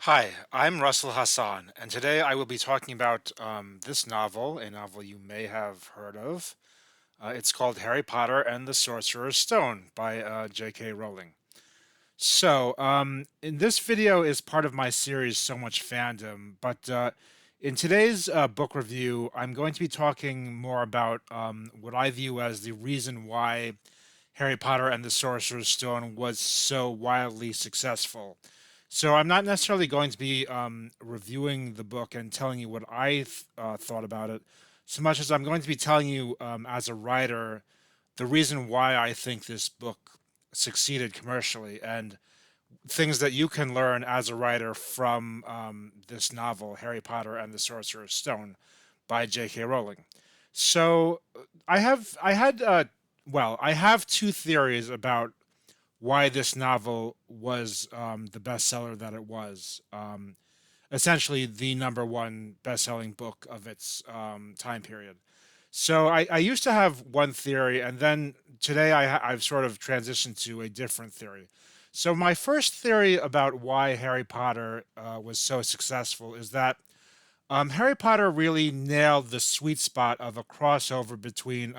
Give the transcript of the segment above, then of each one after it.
Hi, I'm Russell Hassan, and today I will be talking about this novel, a novel you may have heard of. It's called Harry Potter and the Sorcerer's Stone by J.K. Rowling. In this video is part of my series So Much Fandom, but in today's book review, I'm going to be talking more about what I view as the reason why Harry Potter and the Sorcerer's Stone was so wildly successful. So I'm not necessarily going to be reviewing the book and telling you what I thought about it, so much as I'm going to be telling you, as a writer, the reason why I think this book succeeded commercially and things that you can learn as a writer from this novel, Harry Potter and the Sorcerer's Stone, by J.K. Rowling. So I have two theories about why this novel was the bestseller that it was. Essentially, the number one best-selling book of its time period. So I used to have one theory, and then today I've sort of transitioned to a different theory. So my first theory about why Harry Potter was so successful is that Harry Potter really nailed the sweet spot of a crossover between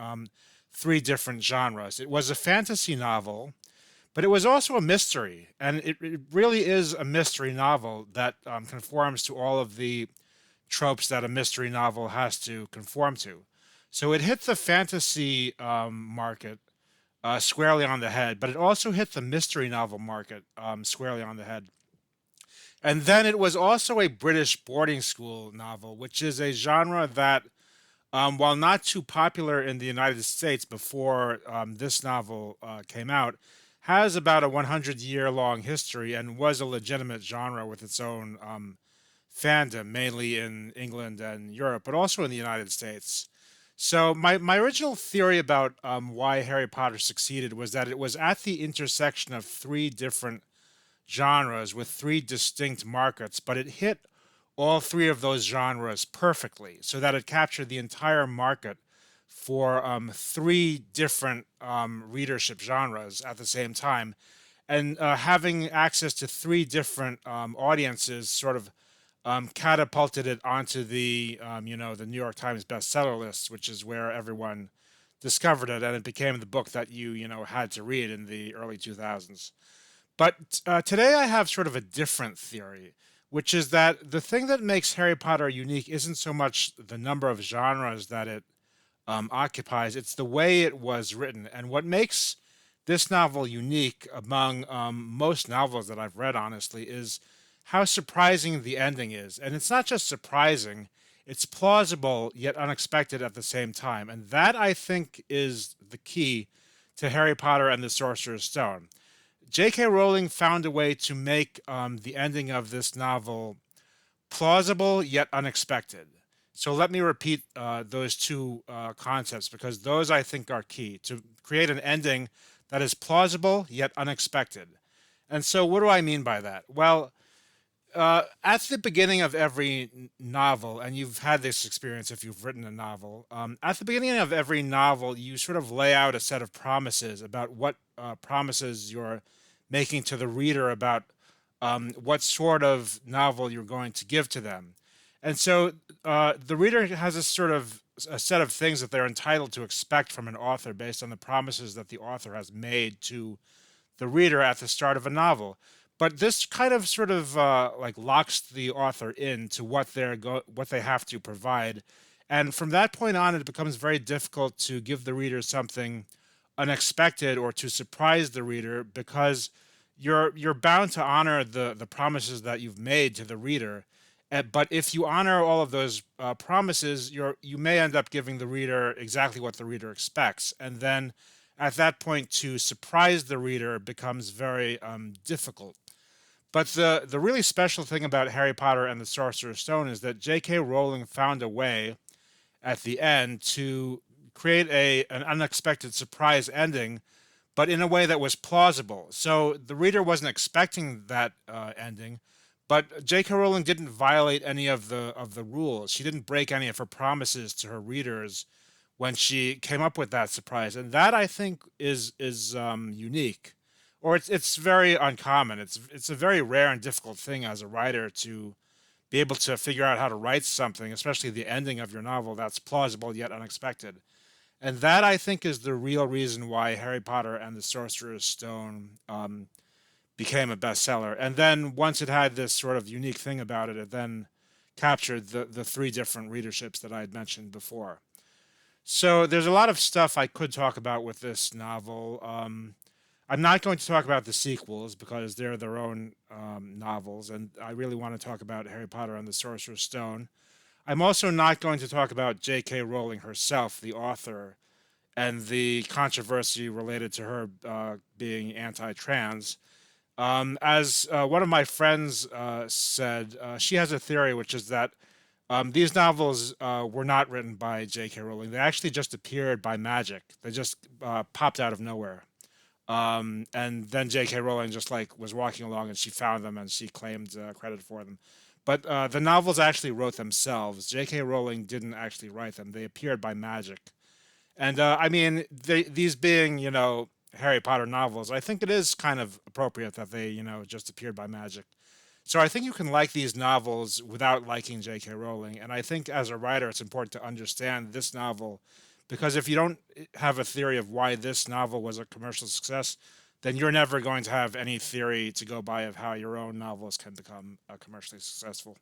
three different genres. It was a fantasy novel, but it was also a mystery, and it really is a mystery novel that conforms to all of the tropes that a mystery novel has to conform to. So it hit the fantasy market squarely on the head, but it also hit the mystery novel market squarely on the head. And then it was also a British boarding school novel, which is a genre that, while not too popular in the United States before this novel came out, has about a 100-year long history and was a legitimate genre with its own fandom, mainly in England and Europe, but also in the United States. So my original theory about why Harry Potter succeeded was that it was at the intersection of three different genres with three distinct markets, but it hit all three of those genres perfectly so that it captured the entire market for three different readership genres at the same time. And having access to three different audiences sort of catapulted it onto the New York Times bestseller list, which is where everyone discovered it, and it became the book that you had to read in the early 2000s. But today I have sort of a different theory, which is that the thing that makes Harry Potter unique isn't so much the number of genres that it occupies, it's the way it was written. And what makes this novel unique among most novels that I've read, honestly, is how surprising the ending is. And it's not just surprising, it's plausible yet unexpected at the same time. And that, I think, is the key to Harry Potter and the Sorcerer's Stone. J.K. Rowling found a way to make the ending of this novel plausible yet unexpected. So let me repeat those two concepts because those I think are key to create an ending that is plausible yet unexpected. And so, what do I mean by that? Well, at the beginning of every novel, and you've had this experience if you've written a novel, at the beginning of every novel, you sort of lay out a set of promises about what promises you're making to the reader about what sort of novel you're going to give to them. And so the reader has a sort of a set of things that they're entitled to expect from an author based on the promises that the author has made to the reader at the start of a novel. But this kind of sort of like locks the author into what they have to provide, and from that point on, it becomes very difficult to give the reader something unexpected or to surprise the reader because you're bound to honor the promises that you've made to the reader. But if you honor all of those promises, you may end up giving the reader exactly what the reader expects, and then at that point, to surprise the reader becomes very difficult. But the really special thing about Harry Potter and the Sorcerer's Stone is that J.K. Rowling found a way at the end to create an unexpected surprise ending, but in a way that was plausible. So the reader wasn't expecting that ending, but J.K. Rowling didn't violate any of the rules. She didn't break any of her promises to her readers when she came up with that surprise, and that I think is unique. or it's very uncommon. It's a very rare and difficult thing as a writer to be able to figure out how to write something, especially the ending of your novel, that's plausible yet unexpected. And that, I think, is the real reason why Harry Potter and the Sorcerer's Stone became a bestseller. And then once it had this sort of unique thing about it, it then captured the three different readerships that I had mentioned before. So there's a lot of stuff I could talk about with this novel. I'm not going to talk about the sequels because they're their own novels, and I really want to talk about Harry Potter and the Sorcerer's Stone. I'm also not going to talk about J.K. Rowling herself, the author, and the controversy related to her being anti-trans. As one of my friends said, she has a theory, which is that these novels were not written by J.K. Rowling. They actually just appeared by magic. They just popped out of nowhere. And then J.K. Rowling just like was walking along and she found them and she claimed credit for them. But the novels actually wrote themselves. J.K. Rowling didn't actually write them. They appeared by magic. And I mean, these being, Harry Potter novels, I think it is kind of appropriate that they, just appeared by magic. So I think you can like these novels without liking J.K. Rowling. And I think as a writer, it's important to understand this novel because if you don't have a theory of why this novel was a commercial success, then you're never going to have any theory to go by of how your own novels can become commercially successful.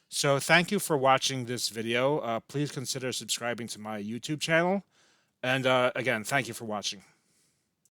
So thank you for watching this video. Please consider subscribing to my YouTube channel. And again, thank you for watching.